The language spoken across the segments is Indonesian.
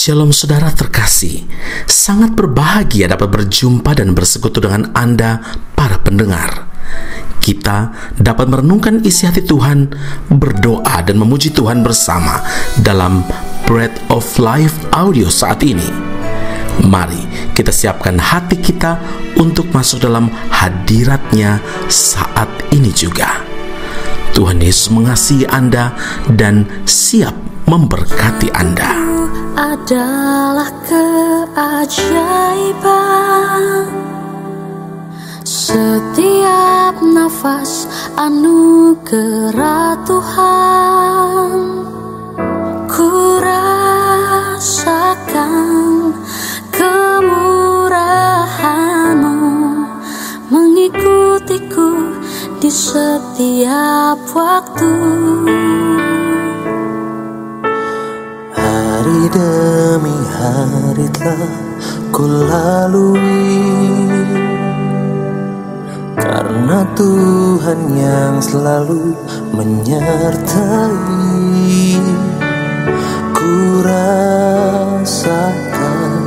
Shalom saudara terkasih, sangat berbahagia dapat berjumpa dan bersekutu dengan Anda para pendengar. Kita dapat merenungkan isi hati Tuhan, berdoa dan memuji Tuhan bersama dalam Bread of Life audio saat ini. Mari kita siapkan hati kita untuk masuk dalam hadirat-Nya saat ini juga. Tuhan Yesus mengasihi Anda dan siap memberkati Anda. Adalah keajaiban, setiap nafas anugerah Tuhan. Ku rasakan kemurahan-Mu mengikutiku di setiap waktu. Hari demi hari telah ku lalui, karena Tuhan yang selalu menyertai. Ku rasakan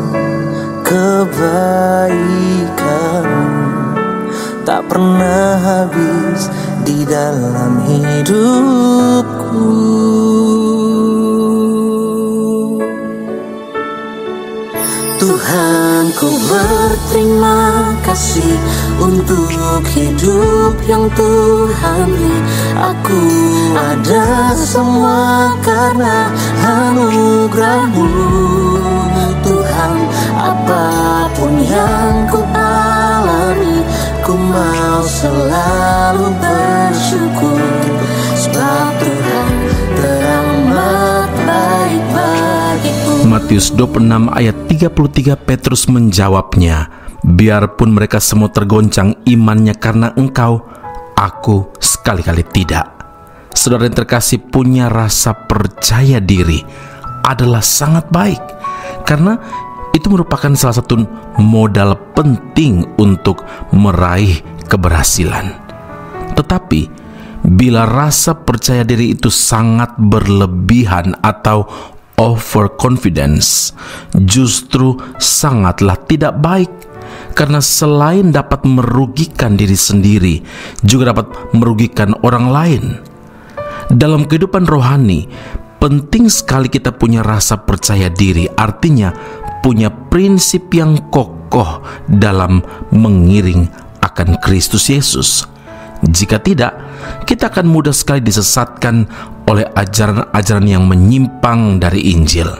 kebaikan-Mu tak pernah habis di dalam hidupku. Tuhan, ku berterima kasih untuk hidup yang Tuhan beri. Aku ada semua karena anugerah-Mu. Tuhan, apapun yang ku alami, ku mau selalu bersyukur, sebab Tuhan teramat baik bagiku. Matius 26 ayat 33, Petrus menjawabnya, biarpun mereka semua tergoncang imannya karena Engkau, aku sekali-kali tidak. Saudara yang terkasih, punya rasa percaya diri adalah sangat baik, karena itu merupakan salah satu modal penting untuk meraih keberhasilan. Tetapi bila rasa percaya diri itu sangat berlebihan atau overconfidence, justru sangatlah tidak baik, karena selain dapat merugikan diri sendiri, juga dapat merugikan orang lain. Dalam kehidupan rohani, penting sekali kita punya rasa percaya diri, artinya punya prinsip yang kokoh dalam mengiring akan Kristus Yesus. Jika tidak, kita akan mudah sekali disesatkan oleh ajaran-ajaran yang menyimpang dari Injil.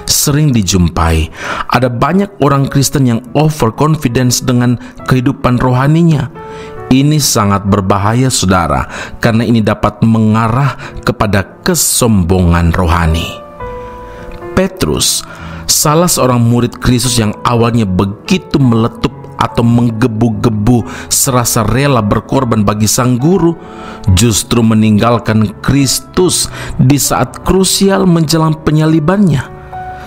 Sering dijumpai ada banyak orang Kristen yang overconfidence dengan kehidupan rohaninya. Ini sangat berbahaya, saudara, karena ini dapat mengarah kepada kesombongan rohani. Petrus, salah seorang murid Kristus yang awalnya begitu meletup atau menggebu-gebu serasa rela berkorban bagi sang guru, justru meninggalkan Kristus di saat krusial menjelang penyalibannya.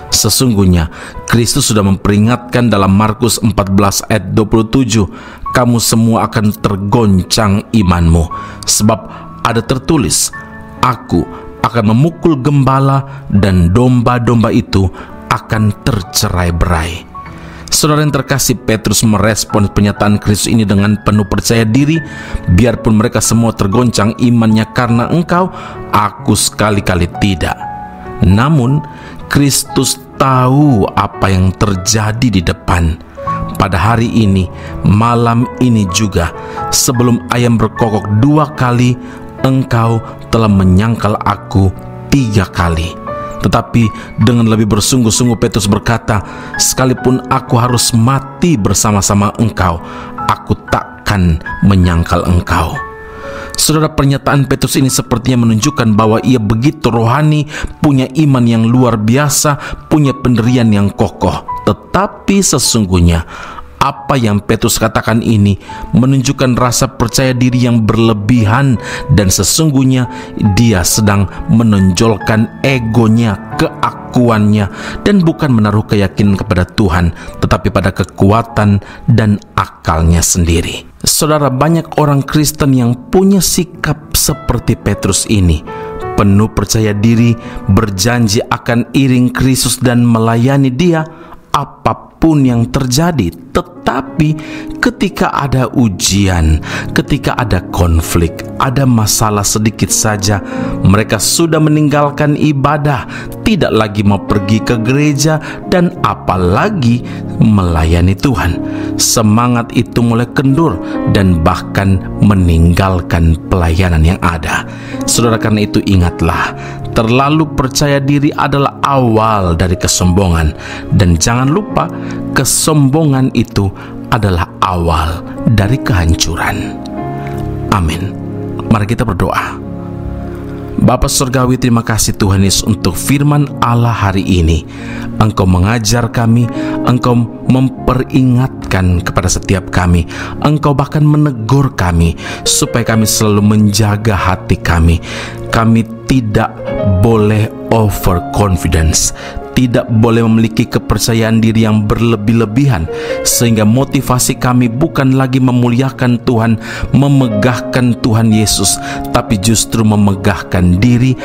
Sesungguhnya Kristus sudah memperingatkan dalam Markus 14 ayat 27, kamu semua akan tergoncang imanmu, sebab ada tertulis, aku akan memukul gembala dan domba-domba itu akan tercerai-berai. Saudara yang terkasih, Petrus merespon pernyataan Kristus ini dengan penuh percaya diri, biarpun mereka semua tergoncang imannya karena Engkau, aku sekali-kali tidak. Namun Kristus tahu apa yang terjadi di depan. Pada hari ini, malam ini juga, sebelum ayam berkokok 2 kali, Engkau telah menyangkal aku 3 kali. Tetapi dengan lebih bersungguh-sungguh Petrus berkata, sekalipun aku harus mati bersama-sama Engkau, aku takkan menyangkal Engkau. Saudara, pernyataan Petrus ini sepertinya menunjukkan bahwa ia begitu rohani, punya iman yang luar biasa, punya pendirian yang kokoh. Tetapi sesungguhnya apa yang Petrus katakan ini menunjukkan rasa percaya diri yang berlebihan, dan sesungguhnya dia sedang menonjolkan egonya, keakuannya, dan bukan menaruh keyakinan kepada Tuhan, tetapi pada kekuatan dan akalnya sendiri. Saudara, banyak orang Kristen yang punya sikap seperti Petrus ini, penuh percaya diri, berjanji akan iring Kristus dan melayani Dia apapun yang terjadi. Tetapi ketika ada ujian, ketika ada konflik, ada masalah sedikit saja, mereka sudah meninggalkan ibadah, tidak lagi mau pergi ke gereja, dan apalagi melayani Tuhan. Semangat itu mulai kendur dan bahkan meninggalkan pelayanan yang ada. Saudara, karena itu ingatlah, terlalu percaya diri adalah awal dari kesombongan. Dan jangan lupa, kesombongan itu adalah awal dari kehancuran. Amin. Mari kita berdoa. Bapa Surgawi, terima kasih Tuhan Yesus untuk firman Allah hari ini. Engkau mengajar kami, Engkau memperingatkan kepada setiap kami, Engkau bahkan menegur kami supaya kami selalu menjaga hati kami. Kami tidak boleh overconfidence, tidak boleh memiliki kepercayaan diri yang berlebih-lebihan, sehingga motivasi kami bukan lagi memuliakan Tuhan, memegahkan Tuhan Yesus, tapi justru memegahkan diri,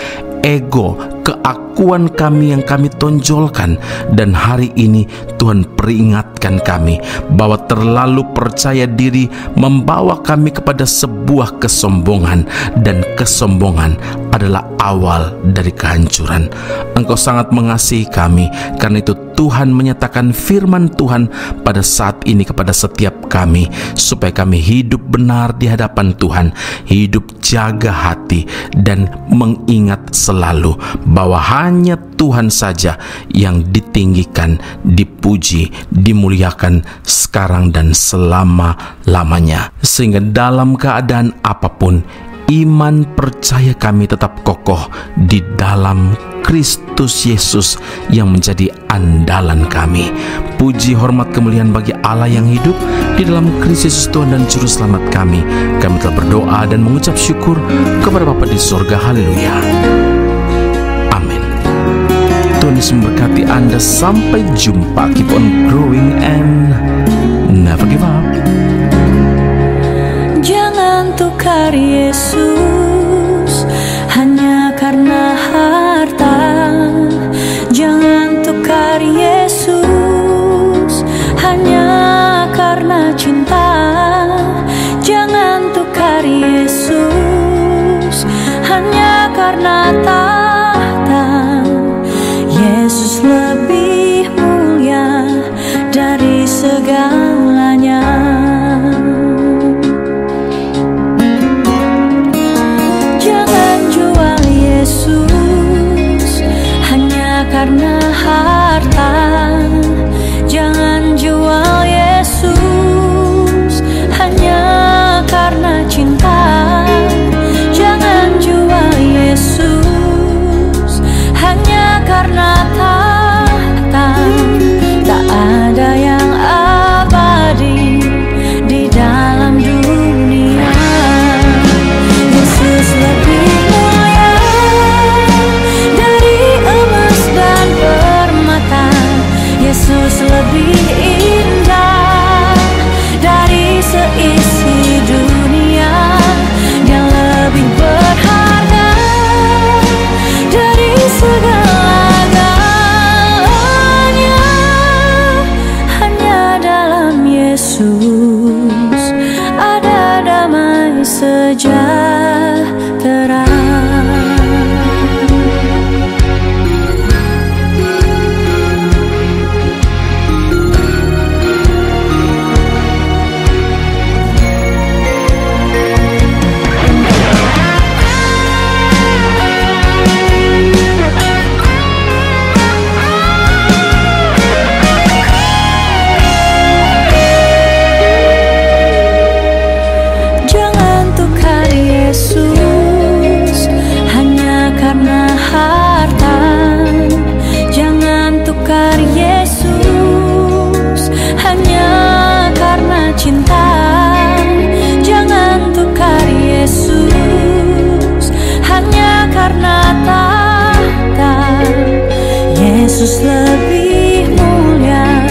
ego, keakuan kami yang kami tonjolkan. Dan hari ini Tuhan peringatkan kami bahwa terlalu percaya diri membawa kami kepada sebuah kesombongan, dan kesombongan adalah awal dari kehancuran. Engkau sangat mengasihi kami, karena itu Tuhan menyatakan firman Tuhan pada saat ini kepada setiap kami, supaya kami hidup benar di hadapan Tuhan, hidup jaga hati, dan mengingat selalu bahwa hanya Tuhan saja yang ditinggikan, dipuji, dimuliakan sekarang dan selama-lamanya. Sehingga dalam keadaan apapun, iman percaya kami tetap kokoh di dalam Kristus Yesus yang menjadi andalan kami. Puji, hormat, kemuliaan bagi Allah yang hidup di dalam Kristus Yesus Tuhan dan Juru Selamat kami. Kami telah berdoa dan mengucap syukur kepada Bapa di sorga. Haleluya. Amin. Tuhan Yesus memberkati Anda. Sampai jumpa. Keep on growing and never give up. Jangan tukar Yesus hanya karena harta. Jangan tukar Yesus hanya karena cinta. Jangan tukar Yesus hanya karena tahta. Yesus lebih mulia dari segalanya. Karena harta, jangan jual Yesus hanya karena cinta. Jangan jual Yesus hanya karena tahta. Tak ada yang abadi di dalam dunia. Yesus lebih mulia dari emas dan permata. Yesus lebih indah dari seisi dunia. Dia lebih berharga dari segala-galanya. Hanya dalam Yesus ada damai sejahtera. Yesus lebih mulia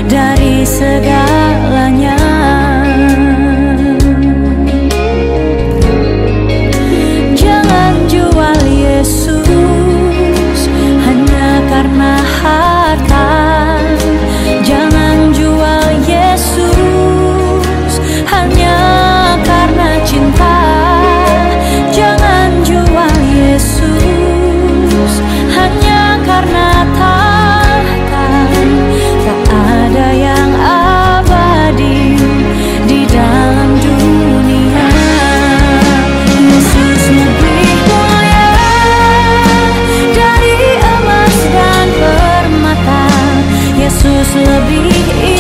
dari segalanya. Jangan jual Yesus Yesus lebih